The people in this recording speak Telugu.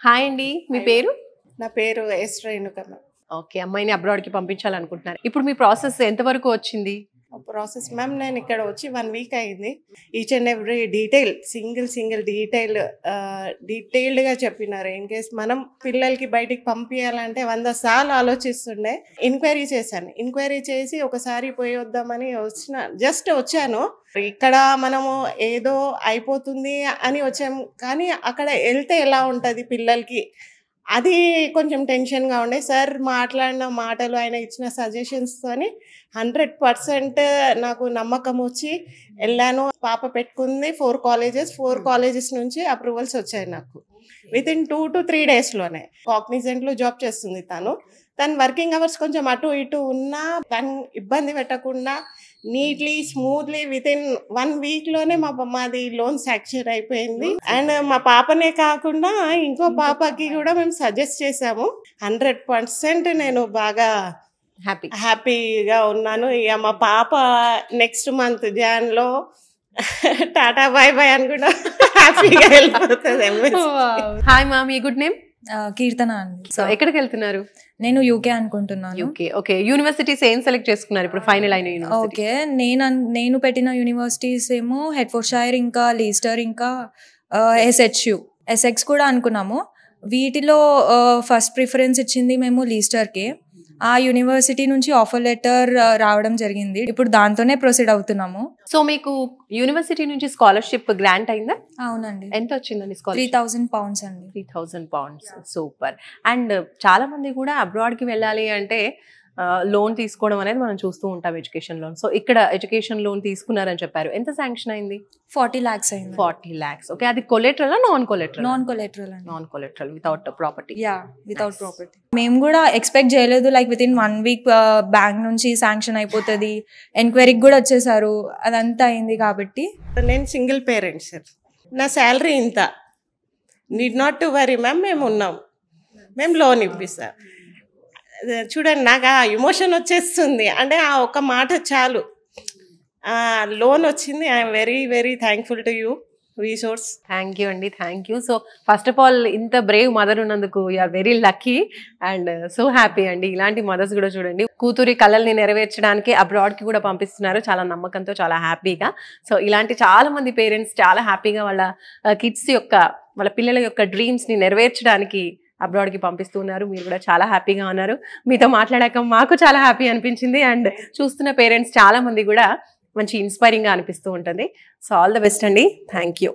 హాయ్ అండి, మీ పేరు? నా పేరు ఎస్ రేణుకమ్మ. ఓకే, అమ్మాయిని అబ్రాడ్కి పంపించాలనుకుంటున్నారు. ఇప్పుడు మీ ప్రాసెస్ ఎంతవరకు వచ్చింది? ప్రాసెస్ మ్యామ్, నేను ఇక్కడ వచ్చి 1 వీక్ అయింది. Each and every detail single డీటెయిల్డ్గా చెప్పినారు. ఇన్ కేస్ మనం పిల్లలకి బయటికి పంపించాలంటే 100 సార్లు ఆలోచిస్తుండే. ఎంక్వైరీ చేశాను. ఎంక్వైరీ చేసి ఒకసారి పోయి వద్దామని జస్ట్ వచ్చాను. ఇక్కడ మనము ఏదో అయిపోతుంది అని వచ్చాము, కానీ అక్కడ వెళ్తే ఎలా ఉంటుంది పిల్లలకి, అది కొంచెం టెన్షన్గా ఉండే. సార్ మాట్లాడిన మాటలు, ఆయన ఇచ్చిన సజెషన్స్తోని 100% నాకు నమ్మకం వచ్చి వెళ్ళాను. పాప పెట్టుకుంది 4 కాలేజెస్ నుంచి అప్రూవల్స్ వచ్చాయి నాకు వితిన్ 2 to 3 డేస్లోనే. కాగ్నిజెంట్లో జాబ్ చేస్తుంది తను వర్కింగ్ అవర్స్ కొంచెం అటు ఇటు ఉన్నా తను ఇబ్బంది పెట్టకుండా నీట్లీ స్మూత్లీ వితిన్ 1 వీక్లోనే మాది లోన్ శాంక్షన్ అయిపోయింది. అండ్ మా పాపనే కాకుండా ఇంకో పాపకి కూడా మేము సజెస్ట్ చేసాము. 100% నేను బాగా హ్యాపీగా ఉన్నాను. ఇక మా పాప నెక్స్ట్ మంత్ జాన్లో టాటా బై బై అనుకుంటా హ్యాపీగా వెళ్ళిపోతుంది. హాయ్ మా, మీ గుడ్ నేమ్? కీర్తన అండి. సో ఎక్కడికి వెళ్తున్నారు? నేను యూకే అనుకుంటున్నాను. UK, okay. యూనివర్సిటీస్ ఏం సెలెక్ట్ చేసుకున్నారు ఇప్పుడు ఫైనల్ అయిన యూనివర్సిటీ? ఓకే, నేను పెట్టిన యూనివర్సిటీస్ ఏమో హెడ్ఫోర్డ్షైర్, ఇంకా లీస్టర్, ఇంకా ఎస్ఎక్స్ కూడా అనుకున్నాము. వీటిలో ఫస్ట్ ప్రిఫరెన్స్ ఇచ్చింది మేము లీస్టర్కి. ఆ యూనివర్సిటీ నుంచి ఆఫర్ లెటర్ రావడం జరిగింది. ఇప్పుడు దాంతోనే ప్రొసీడ్ అవుతున్నాము. సో మీకు యూనివర్సిటీ నుంచి స్కాలర్షిప్ గ్రాంట్ అయిందా? అవునండి. ఎంత వచ్చిందండి స్కాలర్షిప్? 3000 pounds అండి. 3000 pounds, సూపర్. అండ్ చాలా మంది కూడా అబ్రాడ్కి వెళ్ళాలి అంటే లోన్ తీసుకోవడం అనేది మనం చూస్తూ ఉంటాం, ఎడ్యుకేషన్ లోన్. సో ఇక్కడ ఎడ్యుకేషన్ లోన్ తీసుకున్నారని చెప్పారు. ఎంత శాంక్షన్ అయింది? 40 lakhs అయింది. 40 lakhs. ఓకే, అది collateral non collateral? Non collateral అండి. Non collateral, without property. Without property. మేము కూడా ఎక్స్పెక్ట్ చేయలేదు, like within 1 week bank నుంచి శాంక్షన్ అయిపోతుంది. ఎంక్వైరీకి కూడా వచ్చేసారు, అదంతా అయింది. కాబట్టి నేను సింగిల్ పేరెంట్ సార్. నా శాలరీ ఇంత, need not to worry ma'am, మేము ఉన్నాం, మేము లోన్ ఇప్పిస్తాం. చూడండి, నాకు ఆ ఎమోషన్ వచ్చేస్తుంది. అంటే ఆ ఒక మాట చాలు, లోన్ వచ్చింది. I'm very very thankful to you resource. Thank you అండి, thank you. So first of all, ఇంత బ్రేవ్ మదర్ ఉన్నందుకు you're very lucky and so happy అండి. ఇలాంటి మదర్స్ కూడా చూడండి, కూతురి కళల్ని నెరవేర్చడానికి అబ్రాడ్కి కూడా పంపిస్తున్నారు చాలా నమ్మకంతో, చాలా హ్యాపీగా. సో ఇలాంటి చాలా మంది పేరెంట్స్ చాలా హ్యాపీగా వాళ్ళ కిడ్స్ యొక్క, వాళ్ళ పిల్లల యొక్క డ్రీమ్స్ని నెరవేర్చడానికి అబ్రాడ్కి పంపిస్తున్నారు. మీరు కూడా చాలా హ్యాపీగా ఉన్నారు. మీతో మాట్లాడాక మాకు చాలా హ్యాపీ అనిపించింది. అండ్ చూస్తున్న పేరెంట్స్ చాలా మంది కూడా మంచి ఇన్స్పైరింగ్గా అనిపిస్తూ ఉంటుంది. సో ఆల్ ద బెస్ట్ అండి. Thank you.